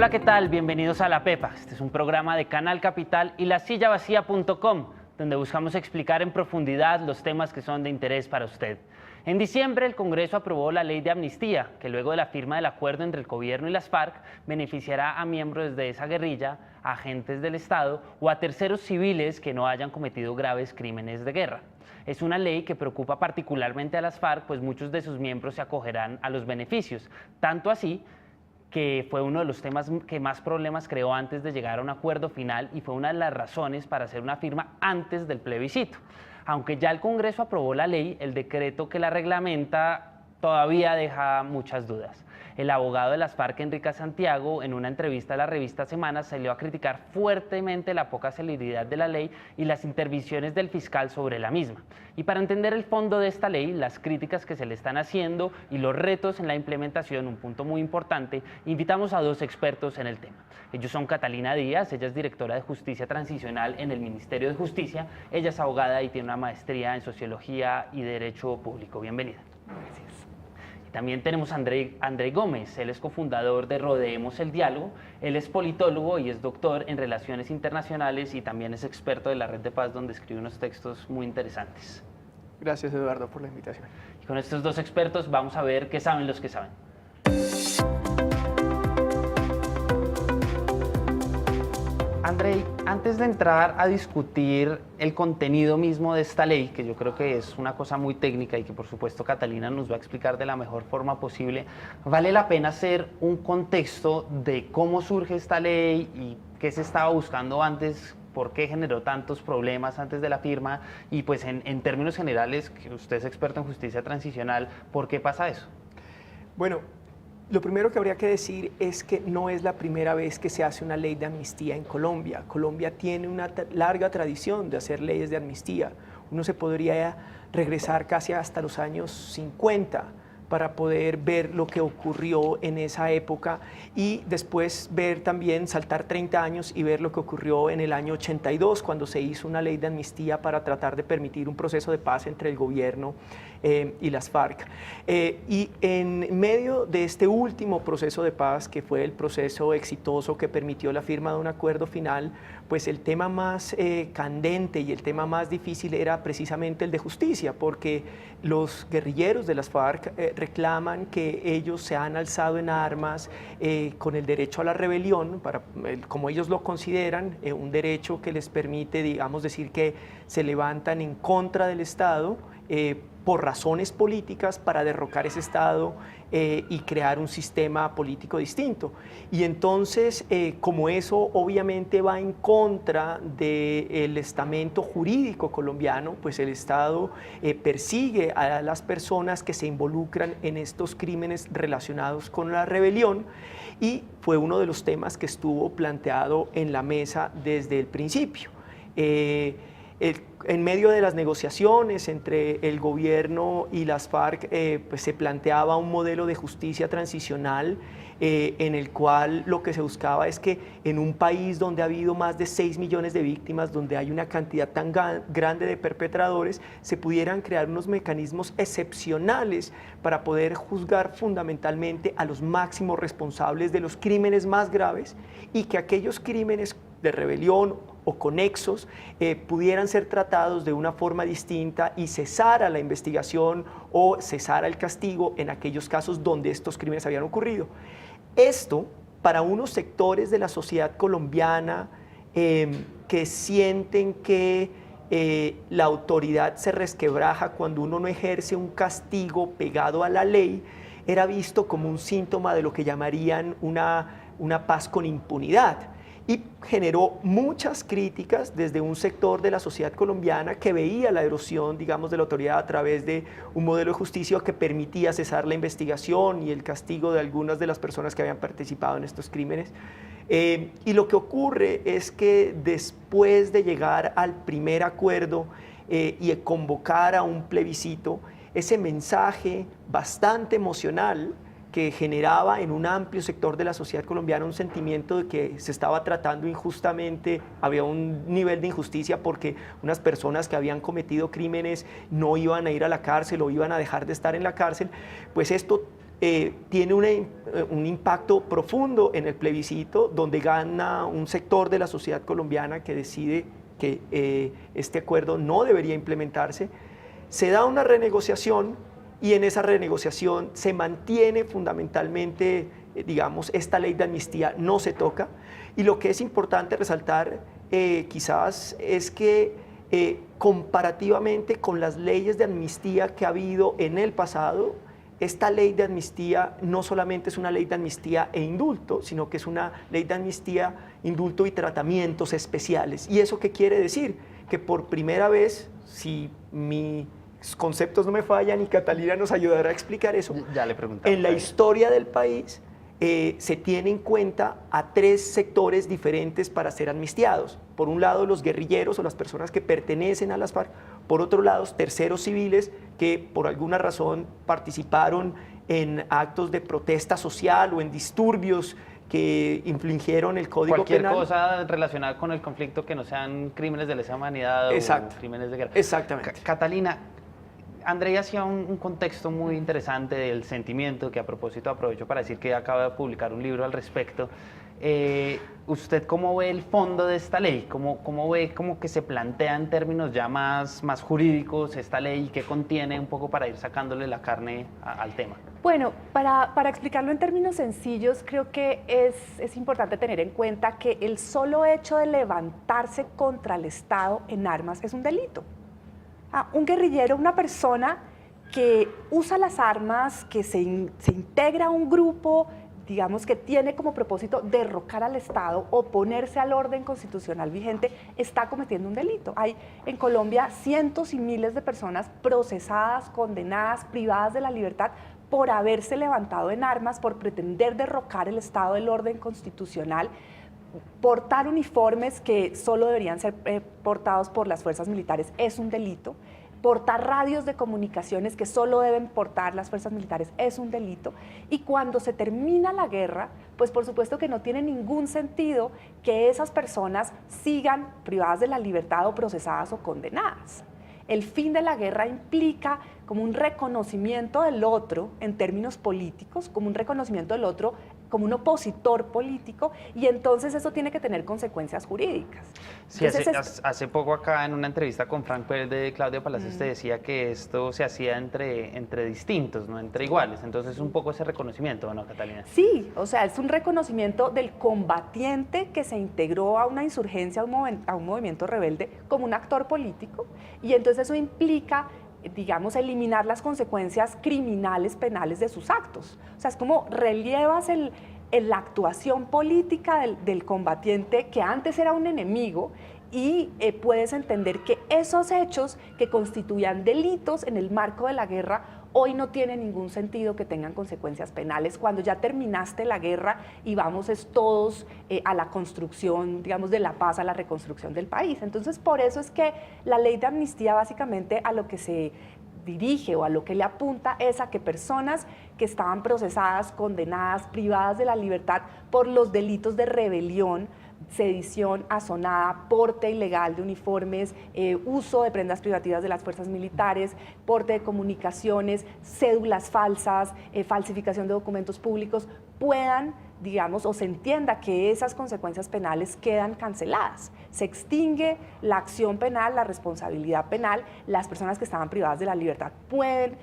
Hola, ¿qué tal? Bienvenidos a La Pepa. Este es un programa de Canal Capital y lasillavacía.com, donde buscamos explicar en profundidad los temas que son de interés para usted. En diciembre, el Congreso aprobó la ley de amnistía, que luego de la firma del acuerdo entre el gobierno y las FARC, beneficiará a miembros de esa guerrilla, a agentes del Estado o a terceros civiles que no hayan cometido graves crímenes de guerra. Es una ley que preocupa particularmente a las FARC, pues muchos de sus miembros se acogerán a los beneficios, tanto así que fue uno de los temas que más problemas creó antes de llegar a un acuerdo final y fue una de las razones para hacer una firma antes del plebiscito. Aunque ya el Congreso aprobó la ley, el decreto que la reglamenta todavía deja muchas dudas. El abogado de las FARC, Enrique Santiago, en una entrevista a la revista Semana, salió a criticar fuertemente la poca celeridad de la ley y las intervenciones del fiscal sobre la misma. Y para entender el fondo de esta ley, las críticas que se le están haciendo y los retos en la implementación, un punto muy importante, invitamos a dos expertos en el tema. Ellos son Catalina Díaz, ella es directora de Justicia Transicional en el Ministerio de Justicia, ella es abogada y tiene una maestría en Sociología y Derecho Público. Bienvenida. Gracias. También tenemos a Andrei Gómez, él es cofundador de Rodeemos el Diálogo, él es politólogo y es doctor en Relaciones Internacionales y también es experto de la Red de Paz, donde escribe unos textos muy interesantes. Gracias, Eduardo, por la invitación. Y con estos dos expertos vamos a ver qué saben los que saben. Andrei, antes de entrar a discutir el contenido mismo de esta ley, que yo creo que es una cosa muy técnica y que por supuesto Catalina nos va a explicar de la mejor forma posible, vale la pena hacer un contexto de cómo surge esta ley y qué se estaba buscando antes, por qué generó tantos problemas antes de la firma y pues en términos generales, que usted es experto en justicia transicional, ¿por qué pasa eso? Bueno, lo primero que habría que decir es que no es la primera vez que se hace una ley de amnistía en Colombia. Colombia tiene una larga tradición de hacer leyes de amnistía. Uno se podría regresar casi hasta los años 50 para poder ver lo que ocurrió en esa época y después ver también, saltar 30 años y ver lo que ocurrió en el año 82, cuando se hizo una ley de amnistía para tratar de permitir un proceso de paz entre el gobierno y las FARC. Y en medio de este último proceso de paz, que fue el proceso exitoso que permitió la firma de un acuerdo final, pues el tema más candente y el tema más difícil era precisamente el de justicia, porque los guerrilleros de las FARC reclaman que ellos se han alzado en armas con el derecho a la rebelión, como ellos lo consideran, un derecho que les permite, digamos, decir que se levantan en contra del Estado por razones políticas para derrocar ese Estado y crear un sistema político distinto. Y entonces, como eso obviamente va en contra del estamento jurídico colombiano, pues el Estado persigue a las personas que se involucran en estos crímenes relacionados con la rebelión y fue uno de los temas que estuvo planteado en la mesa desde el principio. En medio de las negociaciones entre el gobierno y las FARC, pues se planteaba un modelo de justicia transicional en el cual lo que se buscaba es que en un país donde ha habido más de 6 millones de víctimas, donde hay una cantidad tan grande de perpetradores, se pudieran crear unos mecanismos excepcionales para poder juzgar fundamentalmente a los máximos responsables de los crímenes más graves y que aquellos crímenes de rebelión o conexos pudieran ser tratados de una forma distinta y cesara la investigación o cesara el castigo en aquellos casos donde estos crímenes habían ocurrido. Esto, para unos sectores de la sociedad colombiana que sienten que la autoridad se resquebraja cuando uno no ejerce un castigo pegado a la ley, era visto como un síntoma de lo que llamarían una paz con impunidad. Y generó muchas críticas desde un sector de la sociedad colombiana que veía la erosión, digamos, de la autoridad a través de un modelo de justicia que permitía cesar la investigación y el castigo de algunas de las personas que habían participado en estos crímenes. Y lo que ocurre es que después de llegar al primer acuerdo y convocar a un plebiscito, ese mensaje bastante emocional que generaba en un amplio sector de la sociedad colombiana un sentimiento de que se estaba tratando injustamente, había un nivel de injusticia porque unas personas que habían cometido crímenes no iban a ir a la cárcel o iban a dejar de estar en la cárcel, pues esto tiene un impacto profundo en el plebiscito, donde gana un sector de la sociedad colombiana que decide que este acuerdo no debería implementarse. Se da una renegociación y en esa renegociación se mantiene fundamentalmente, digamos, esta ley de amnistía no se toca. Y lo que es importante resaltar quizás es que comparativamente con las leyes de amnistía que ha habido en el pasado, esta ley de amnistía no solamente es una ley de amnistía e indulto, sino que es una ley de amnistía, indulto y tratamientos especiales. ¿Y eso qué quiere decir? Que por primera vez, si mis conceptos no me fallan y Catalina nos ayudará a explicar eso, ya le preguntamos, en la historia del país se tiene en cuenta a 3 sectores diferentes para ser amnistiados. Por un lado, los guerrilleros o las personas que pertenecen a las FARC. Por otro lado, terceros civiles que por alguna razón participaron en actos de protesta social o en disturbios que infringieron el Código Penal. Cualquier cosa relacionada con el conflicto que no sean crímenes de lesa humanidad Exacto. o crímenes de guerra. Exactamente. Catalina, Andrei hacía un contexto muy interesante del sentimiento, que a propósito aprovecho para decir que acaba de publicar un libro al respecto. ¿Usted cómo ve el fondo de esta ley? ¿Cómo ve como que se plantea en términos ya más jurídicos esta ley? ¿Qué contiene un poco para ir sacándole la carne al tema? Bueno, para explicarlo en términos sencillos, creo que es importante tener en cuenta que el solo hecho de levantarse contra el Estado en armas es un delito. Un guerrillero, una persona que usa las armas, que se integra a un grupo, digamos, que tiene como propósito derrocar al Estado, oponerse al orden constitucional vigente, está cometiendo un delito. Hay en Colombia cientos y miles de personas procesadas, condenadas, privadas de la libertad por haberse levantado en armas, por pretender derrocar el Estado del orden constitucional, portar uniformes que solo deberían ser portados por las fuerzas militares es un delito. Portar radios de comunicaciones que solo deben portar las fuerzas militares es un delito. Y cuando se termina la guerra, pues por supuesto que no tiene ningún sentido que esas personas sigan privadas de la libertad o procesadas o condenadas. El fin de la guerra implica como un reconocimiento del otro en términos políticos, como un reconocimiento del otro como un opositor político, y entonces eso tiene que tener consecuencias jurídicas. Sí, hace poco acá en una entrevista con Frank Pérez de Claudia Palacios te decía que esto se hacía entre distintos, no entre iguales. Entonces un poco ese reconocimiento, ¿no, Catalina? Sí, o sea, es un reconocimiento del combatiente que se integró a una insurgencia, a un movimiento rebelde como un actor político, y entonces eso implica, digamos, eliminar las consecuencias criminales, penales de sus actos. O sea, es como relievas la actuación política del combatiente que antes era un enemigo, y puedes entender que esos hechos que constituían delitos en el marco de la guerra hoy no tiene ningún sentido que tengan consecuencias penales cuando ya terminaste la guerra y vamos todos a la construcción, digamos, de la paz, a la reconstrucción del país. Entonces, por eso es que la ley de amnistía básicamente a lo que se dirige o a lo que le apunta es a que personas que estaban procesadas, condenadas, privadas de la libertad por los delitos de rebelión, sedición asonada, porte ilegal de uniformes, uso de prendas privativas de las fuerzas militares, porte de comunicaciones, cédulas falsas, falsificación de documentos públicos, puedan, digamos, o se entienda que esas consecuencias penales quedan canceladas. Se extingue la acción penal, la responsabilidad penal, las personas que estaban privadas de la libertad pueden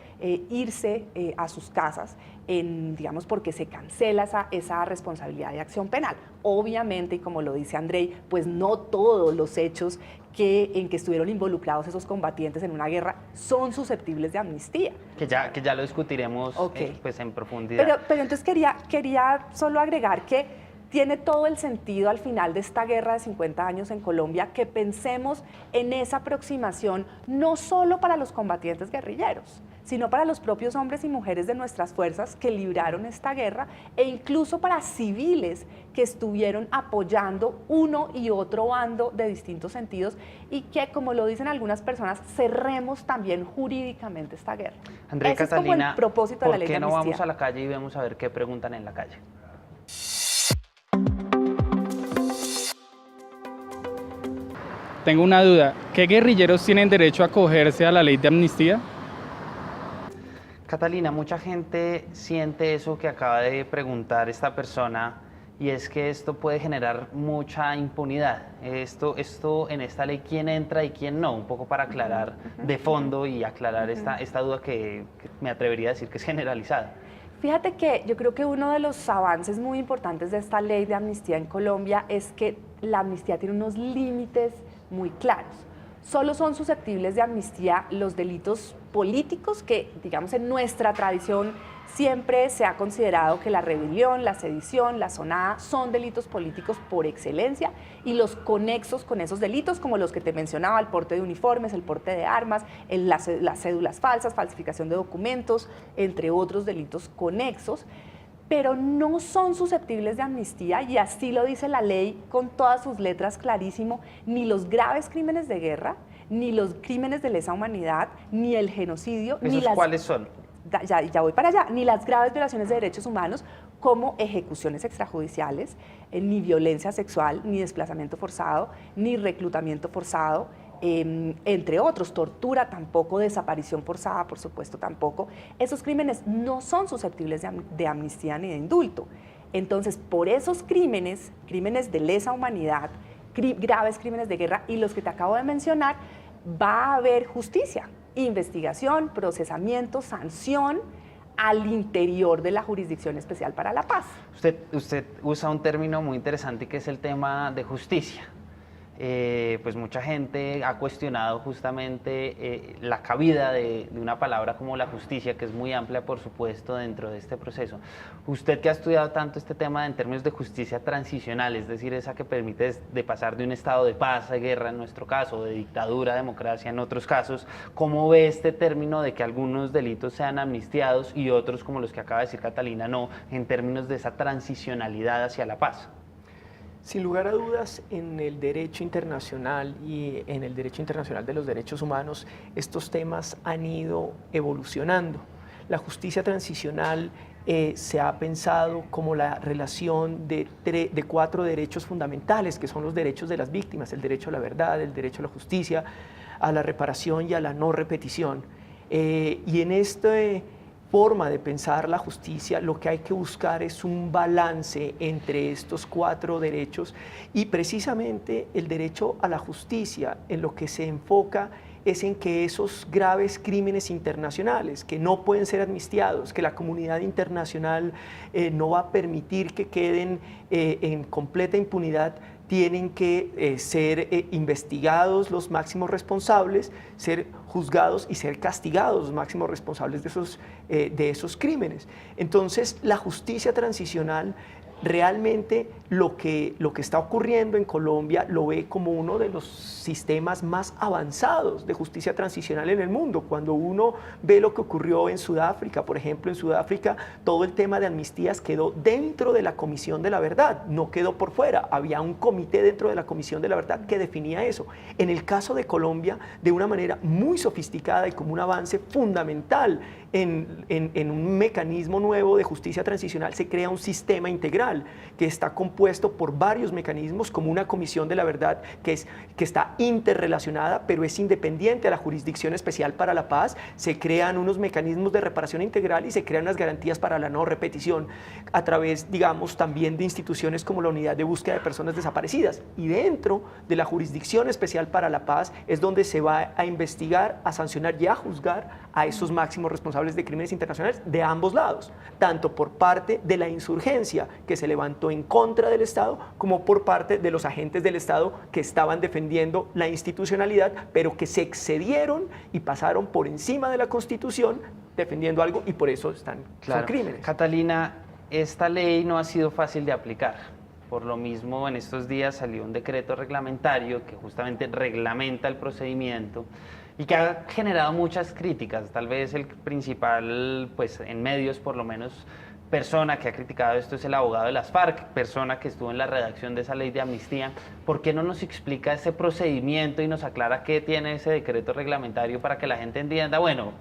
irse a sus casas, digamos, porque se cancela esa responsabilidad de acción penal. Obviamente, y como lo dice Andrei, pues no todos los hechos en que estuvieron involucrados esos combatientes en una guerra son susceptibles de amnistía. Que ya lo discutiremos pues en profundidad. Pero entonces quería solo agregar que tiene todo el sentido al final de esta guerra de 50 años en Colombia que pensemos en esa aproximación no solo para los combatientes guerrilleros, sino para los propios hombres y mujeres de nuestras fuerzas que libraron esta guerra e incluso para civiles que estuvieron apoyando uno y otro bando de distintos sentidos y que, como lo dicen algunas personas, cerremos también jurídicamente esta guerra. Andrei, Ese Catalina, es como el propósito de la ley de ¿por qué no amnistía? vamos a la calle y vemos a ver qué preguntan en la calle? Tengo una duda, ¿qué guerrilleros tienen derecho a acogerse a la ley de amnistía? Catalina, mucha gente siente eso que acaba de preguntar esta persona, y es que esto puede generar mucha impunidad. Esto en esta ley, ¿quién entra y quién no? Un poco para aclarar de fondo y aclarar esta duda que me atrevería a decir que es generalizada. Fíjate que yo creo que uno de los avances muy importantes de esta ley de amnistía en Colombia es que la amnistía tiene unos límites muy claros. Solo son susceptibles de amnistía los delitos políticos que, digamos, en nuestra tradición siempre se ha considerado que la rebelión, la sedición, la sonada son delitos políticos por excelencia, y los conexos con esos delitos, como los que te mencionaba, el porte de uniformes, el porte de armas, las cédulas falsas, falsificación de documentos, entre otros delitos conexos, pero no son susceptibles de amnistía, y así lo dice la ley con todas sus letras clarísimo, ni los graves crímenes de guerra, ni los crímenes de lesa humanidad, ni el genocidio. ¿Esos cuáles son? Ya voy para allá, ni las graves violaciones de derechos humanos como ejecuciones extrajudiciales, ni violencia sexual, ni desplazamiento forzado, ni reclutamiento forzado, entre otros, tortura tampoco, desaparición forzada, por supuesto, tampoco. Esos crímenes no son susceptibles de amnistía ni de indulto. Entonces, por esos crímenes de lesa humanidad, graves crímenes de guerra y los que te acabo de mencionar, va a haber justicia, investigación, procesamiento, sanción al interior de la Jurisdicción Especial para la Paz. Usted usa un término muy interesante que es el tema de justicia. Pues mucha gente ha cuestionado justamente la cabida de una palabra como la justicia, que es muy amplia, por supuesto, dentro de este proceso. Usted que ha estudiado tanto este tema en términos de justicia transicional, es decir, esa que permite de pasar de un estado de paz a guerra en nuestro caso, de dictadura a democracia en otros casos, ¿cómo ve este término de que algunos delitos sean amnistiados y otros, como los que acaba de decir Catalina, no, en términos de esa transicionalidad hacia la paz? Sin lugar a dudas, en el derecho internacional y en el derecho internacional de los derechos humanos, estos temas han ido evolucionando. La justicia transicional se ha pensado como la relación de 4 derechos fundamentales, que son los derechos de las víctimas: el derecho a la verdad, el derecho a la justicia, a la reparación y a la no repetición. Y en este forma de pensar la justicia, lo que hay que buscar es un balance entre estos 4 derechos, y precisamente el derecho a la justicia en lo que se enfoca es en que esos graves crímenes internacionales que no pueden ser amnistiados, que la comunidad internacional no va a permitir que queden en completa impunidad, tienen que ser investigados los máximos responsables, ser juzgados y ser castigados los máximos responsables de esos crímenes. Entonces, la justicia transicional realmente lo que está ocurriendo en Colombia lo ve como uno de los sistemas más avanzados de justicia transicional en el mundo. Cuando uno ve lo que ocurrió en Sudáfrica, por ejemplo, en Sudáfrica todo el tema de amnistías quedó dentro de la Comisión de la Verdad, no quedó por fuera, había un comité dentro de la Comisión de la Verdad que definía eso. En el caso de Colombia, de una manera muy sofisticada y como un avance fundamental en un mecanismo nuevo de justicia transicional, se crea un sistema integral que está compuesto por varios mecanismos, como una Comisión de la Verdad que está interrelacionada, pero es independiente a la Jurisdicción Especial para la Paz. Se crean unos mecanismos de reparación integral y se crean unas garantías para la no repetición a través, digamos, también de instituciones como la Unidad de Búsqueda de Personas Desaparecidas. Y dentro de la Jurisdicción Especial para la Paz es donde se va a investigar, a sancionar y a juzgar a esos máximos responsables de crímenes internacionales de ambos lados, tanto por parte de la insurgencia que se levantó en contra del Estado, como por parte de los agentes del Estado que estaban defendiendo la institucionalidad, pero que se excedieron y pasaron por encima de la Constitución defendiendo algo, y por eso son crímenes. Catalina, esta ley no ha sido fácil de aplicar. Por lo mismo, en estos días salió un decreto reglamentario que justamente reglamenta el procedimiento y que ha generado muchas críticas. Tal vez el principal, pues en medios por lo menos, persona que ha criticado esto es el abogado de las FARC, persona que estuvo en la redacción de esa ley de amnistía. ¿Por qué no nos explica ese procedimiento y nos aclara qué tiene ese decreto reglamentario para que la gente entienda, bueno,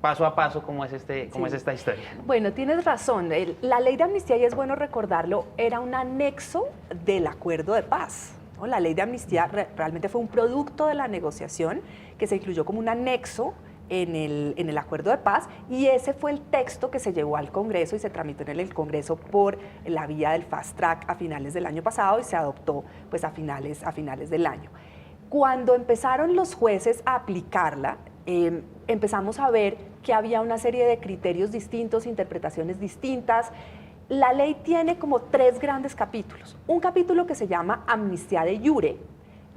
paso a paso cómo es esta historia? Bueno, tienes razón. La ley de amnistía, y es bueno recordarlo, era un anexo del acuerdo de paz, ¿no? La ley de amnistía realmente fue un producto de la negociación que se incluyó como un anexo en el acuerdo de paz, y ese fue el texto que se llevó al Congreso y se tramitó en el Congreso por la vía del fast track a finales del año pasado y se adoptó pues a finales del año. Cuando empezaron los jueces a aplicarla, empezamos a ver que había una serie de criterios distintos, interpretaciones distintas. La ley tiene como 3 grandes capítulos. Un capítulo que se llama amnistía de iure,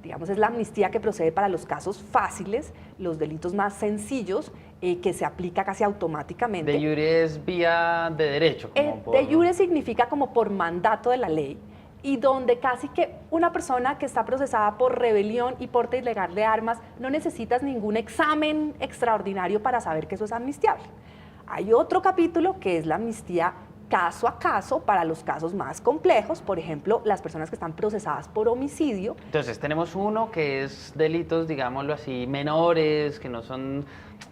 digamos, es la amnistía que procede para los casos fáciles, los delitos más sencillos, que se aplica casi automáticamente. De iure es vía de derecho. De iure significa como por mandato de la ley, y donde casi que una persona que está procesada por rebelión y porte ilegal de armas no necesitas ningún examen extraordinario para saber que eso es amnistiable. Hay otro capítulo que es la amnistía caso a caso para los casos más complejos, por ejemplo, las personas que están procesadas por homicidio. Entonces tenemos uno que es delitos, digámoslo así, menores, que no son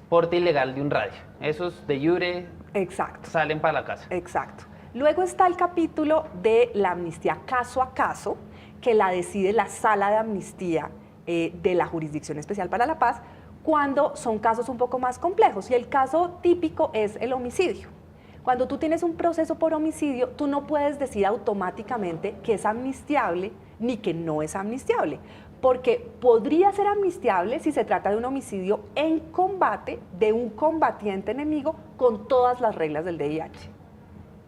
porte ilegal de un radio. Esos de iure salen para la casa. Exacto. Luego está el capítulo de la amnistía caso a caso, que la decide la Sala de Amnistía de la Jurisdicción Especial para la Paz, cuando son casos un poco más complejos. Y el caso típico es el homicidio. Cuando tú tienes un proceso por homicidio, tú no puedes decir automáticamente que es amnistiable ni que no es amnistiable, porque podría ser amnistiable si se trata de un homicidio en combate de un combatiente enemigo con todas las reglas del DIH.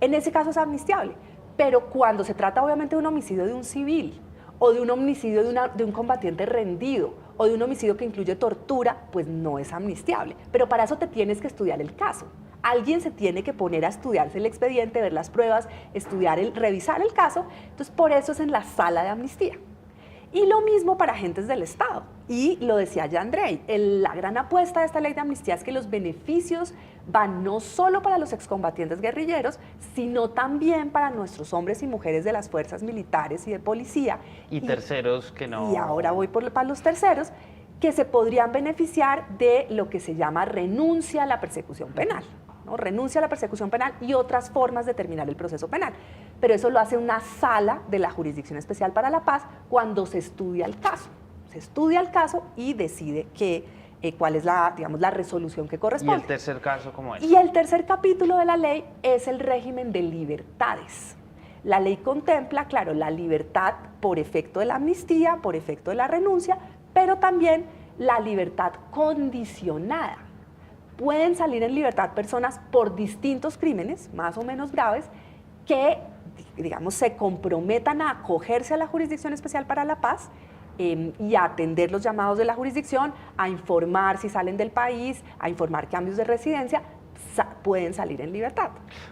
En ese caso es amnistiable, pero cuando se trata obviamente de un homicidio de un civil o de un homicidio de un combatiente rendido o de un homicidio que incluye tortura, pues no es amnistiable. Pero para eso te tienes que estudiar el caso. Alguien se tiene que poner a estudiarse el expediente, ver las pruebas, revisar el caso. Entonces, por eso es en la Sala de Amnistía. Y lo mismo para agentes del Estado. Y lo decía ya Andrei, la gran apuesta de esta ley de amnistía es que los beneficios van no solo para los excombatientes guerrilleros, sino también para nuestros hombres y mujeres de las fuerzas militares y de policía. Y terceros que no... Y ahora voy para los terceros, que se podrían beneficiar de lo que se llama renuncia a la persecución penal. ¿no? Renuncia a la persecución penal y otras formas de terminar el proceso penal. Pero eso lo hace una sala de la Jurisdicción Especial para la Paz cuando se estudia el caso. Se estudia el caso y decide cuál es la resolución que corresponde. ¿Y el tercer caso cómo es? Y el tercer capítulo de la ley es el régimen de libertades. La ley contempla, claro, la libertad por efecto de la amnistía, por efecto de la renuncia, pero también la libertad condicionada. Pueden salir en libertad personas por distintos crímenes, más o menos graves, que, digamos, se comprometan a acogerse a la Jurisdicción Especial para la Paz y a atender los llamados de la jurisdicción, a informar si salen del país, a informar cambios de residencia, pueden salir en libertad.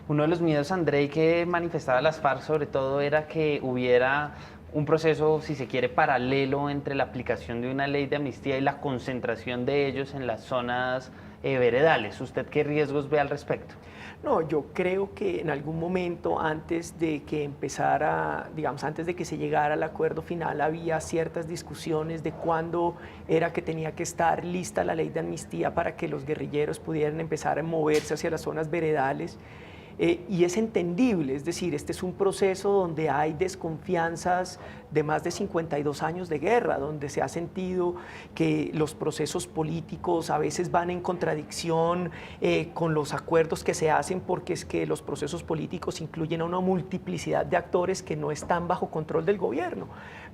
Uno de los miedos, Andrei, que manifestaba las FARC sobre todo era que hubiera un proceso, si se quiere, paralelo entre la aplicación de una ley de amnistía y la concentración de ellos en las zonas veredales. ¿Usted qué riesgos ve al respecto? No, yo creo que en algún momento antes de que empezara, digamos, antes de que se llegara al acuerdo final, había ciertas discusiones de cuándo era que tenía que estar lista la ley de amnistía para que los guerrilleros pudieran empezar a moverse hacia las zonas veredales. Y es entendible, es decir, este es un proceso donde hay desconfianzas de más de 52 años de guerra, donde se ha sentido que los procesos políticos a veces van en contradicción con los acuerdos que se hacen, porque es que los procesos políticos incluyen a una multiplicidad de actores que no están bajo control del gobierno.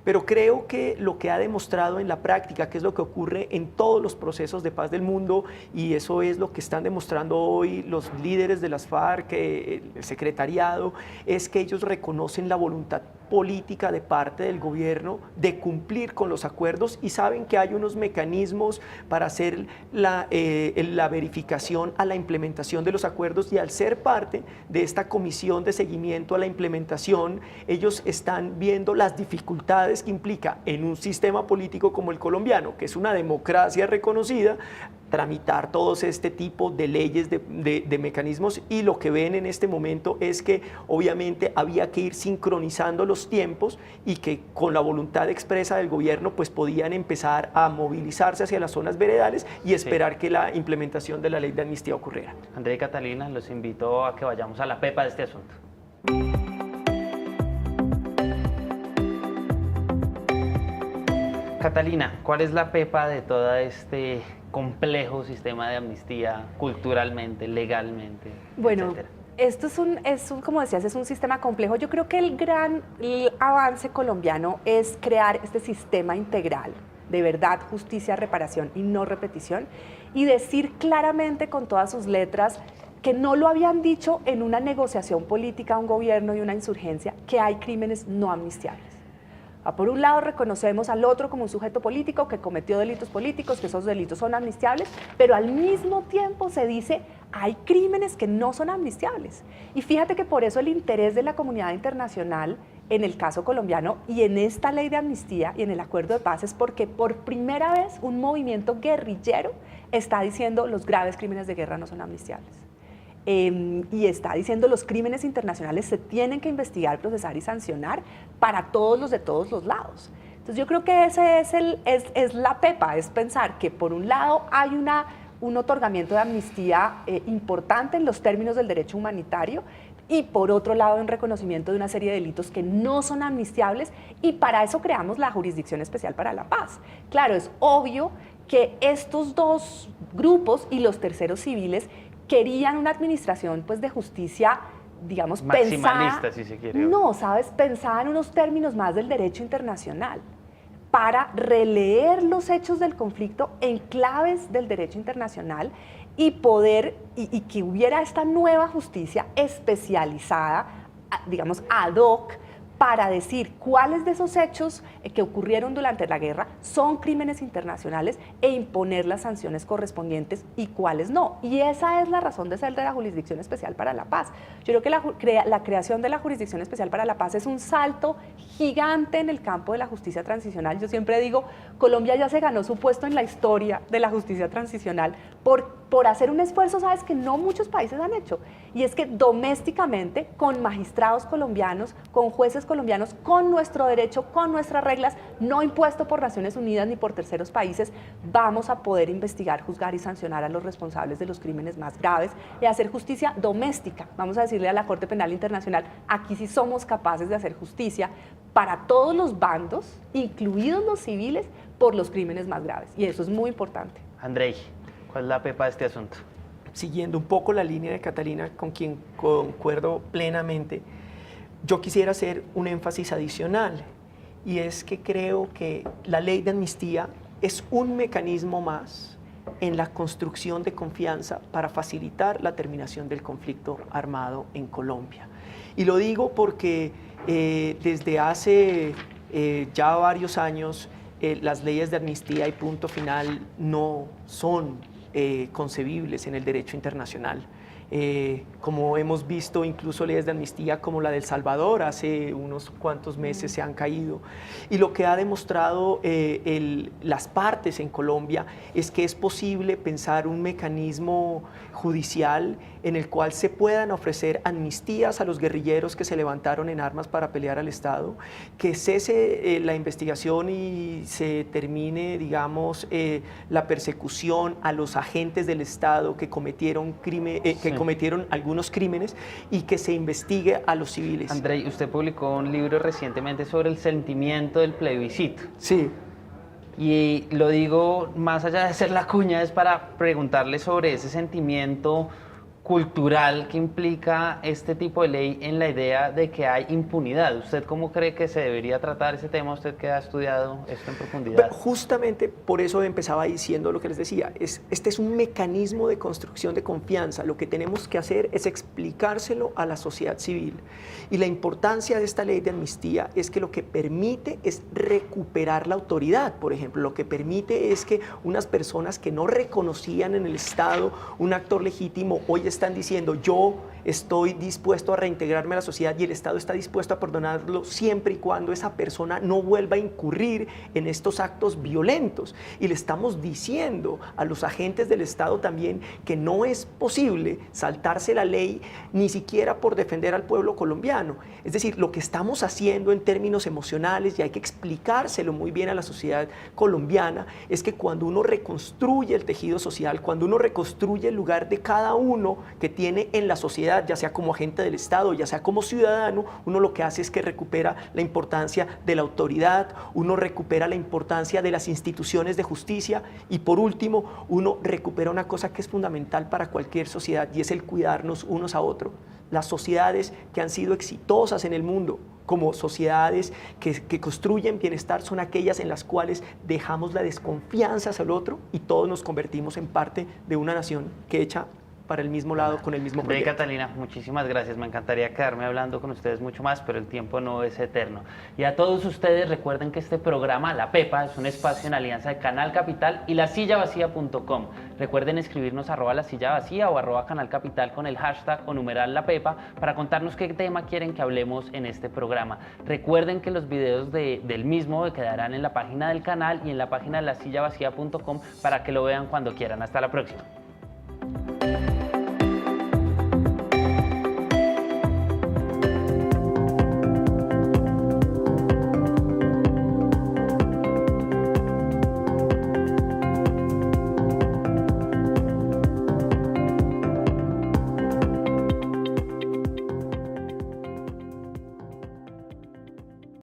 Pero creo que lo que ha demostrado en la práctica, que es lo que ocurre en todos los procesos de paz del mundo, y eso es lo que están demostrando hoy los líderes de las FARC, el secretariado, es que ellos reconocen la voluntad política de parte del gobierno de cumplir con los acuerdos y saben que hay unos mecanismos para hacer la verificación a la implementación de los acuerdos, y al ser parte de esta comisión de seguimiento a la implementación, ellos están viendo las dificultades que implica en un sistema político como el colombiano, que es una democracia reconocida, tramitar todos este tipo de leyes, de mecanismos, y lo que ven en este momento es que obviamente había que ir sincronizando los tiempos y que con la voluntad expresa del gobierno pues podían empezar a movilizarse hacia las zonas veredales y esperar que la implementación de la ley de amnistía ocurriera. Andrei y Catalina, los invito a que vayamos a la pepa de este asunto. Catalina, ¿cuál es la pepa de todo este complejo sistema de amnistía culturalmente, legalmente, Bueno, etcétera? esto como decías, es un sistema complejo. Yo creo que el gran avance colombiano es crear este sistema integral de verdad, justicia, reparación y no repetición, y decir claramente con todas sus letras que no lo habían dicho en una negociación política, un gobierno y una insurgencia, que hay crímenes no amnistiables. Por un lado reconocemos al otro como un sujeto político que cometió delitos políticos, que esos delitos son amnistiables, pero al mismo tiempo se dice hay crímenes que no son amnistiables. Y fíjate que por eso el interés de la comunidad internacional en el caso colombiano y en esta ley de amnistía y en el acuerdo de paz es porque por primera vez un movimiento guerrillero está diciendo los graves crímenes de guerra no son amnistiables. Y está diciendo los crímenes internacionales se tienen que investigar, procesar y sancionar para todos los de todos los lados. Entonces yo creo que ese es la pepa, es pensar que por un lado hay un otorgamiento de amnistía importante en los términos del derecho humanitario y por otro lado un reconocimiento de una serie de delitos que no son amnistiables y para eso creamos la Jurisdicción Especial para la Paz. Claro, es obvio que estos dos grupos y los terceros civiles querían una administración pues, de justicia, digamos, maximalista, pensada, si se quiere. No, ¿sabes? Pensada en unos términos más del derecho internacional, para releer los hechos del conflicto en claves del derecho internacional y poder, y que hubiera esta nueva justicia especializada, digamos, ad hoc, para decir cuáles de esos hechos que ocurrieron durante la guerra son crímenes internacionales e imponer las sanciones correspondientes y cuáles no. Y esa es la razón de ser de la Jurisdicción Especial para la Paz. Yo creo que la creación de la Jurisdicción Especial para la Paz es un salto gigante en el campo de la justicia transicional. Yo siempre digo, Colombia ya se ganó su puesto en la historia de la justicia transicional por hacer un esfuerzo, sabes, que no muchos países han hecho. Y es que domésticamente, con magistrados colombianos, con jueces colombianos, con nuestro derecho, con nuestras reglas, no impuesto por Naciones Unidas ni por terceros países, vamos a poder investigar, juzgar y sancionar a los responsables de los crímenes más graves y hacer justicia doméstica. Vamos a decirle a la Corte Penal Internacional, aquí sí somos capaces de hacer justicia para todos los bandos, incluidos los civiles, por los crímenes más graves. Y eso es muy importante. Andrei, ¿cuál es la pepa de este asunto? Siguiendo un poco la línea de Catalina, con quien concuerdo plenamente, yo quisiera hacer un énfasis adicional, y es que creo que la ley de amnistía es un mecanismo más en la construcción de confianza para facilitar la terminación del conflicto armado en Colombia. Y lo digo porque desde hace ya varios años las leyes de amnistía y punto final no son concebibles en el derecho internacional. Como hemos visto, incluso leyes de amnistía como la de El Salvador hace unos cuantos meses se han caído. Y lo que ha demostrado las partes en Colombia es que es posible pensar un mecanismo judicial en el cual se puedan ofrecer amnistías a los guerrilleros que se levantaron en armas para pelear al Estado, que cese la investigación y se termine, digamos, la persecución a los agentes del Estado que cometieron cometieron algunos crímenes y que se investigue a los civiles. Andrei, usted publicó un libro recientemente sobre el sentimiento del plebiscito. Sí. Y lo digo más allá de hacer la cuña, es para preguntarle sobre ese sentimiento cultural que implica este tipo de ley en la idea de que hay impunidad. ¿Usted cómo cree que se debería tratar ese tema? Usted que ha estudiado esto en profundidad. Justamente por eso empezaba diciendo lo que les decía, este es un mecanismo de construcción de confianza. Lo que tenemos que hacer es explicárselo a la sociedad civil. Y la importancia de esta ley de amnistía es que lo que permite es recuperar la autoridad. Por ejemplo, lo que permite es que unas personas que no reconocían en el Estado un actor legítimo hoy están diciendo, yo estoy dispuesto a reintegrarme a la sociedad y el Estado está dispuesto a perdonarlo siempre y cuando esa persona no vuelva a incurrir en estos actos violentos. Y le estamos diciendo a los agentes del Estado también que no es posible saltarse la ley ni siquiera por defender al pueblo colombiano. Es decir, lo que estamos haciendo en términos emocionales, y hay que explicárselo muy bien a la sociedad colombiana, es que cuando uno reconstruye el tejido social, cuando uno reconstruye el lugar de cada uno que tiene en la sociedad, ya sea como agente del Estado, ya sea como ciudadano, uno lo que hace es que recupera la importancia de la autoridad, uno recupera la importancia de las instituciones de justicia y por último, uno recupera una cosa que es fundamental para cualquier sociedad y es el cuidarnos unos a otros. Las sociedades que han sido exitosas en el mundo, como sociedades que construyen bienestar, son aquellas en las cuales dejamos la desconfianza hacia el otro y todos nos convertimos en parte de una nación que echa para el mismo lado, con el mismo proyecto. Catalina, muchísimas gracias. Me encantaría quedarme hablando con ustedes mucho más, pero el tiempo no es eterno. Y a todos ustedes recuerden que este programa, La Pepa, es un espacio en alianza de Canal Capital y lasillavacía.com. Recuerden escribirnos @lasillavacía o @Canal Capital con el hashtag o numeral La Pepa para contarnos qué tema quieren que hablemos en este programa. Recuerden que los videos del mismo quedarán en la página del canal y en la página de lasillavacía.com para que lo vean cuando quieran. Hasta la próxima.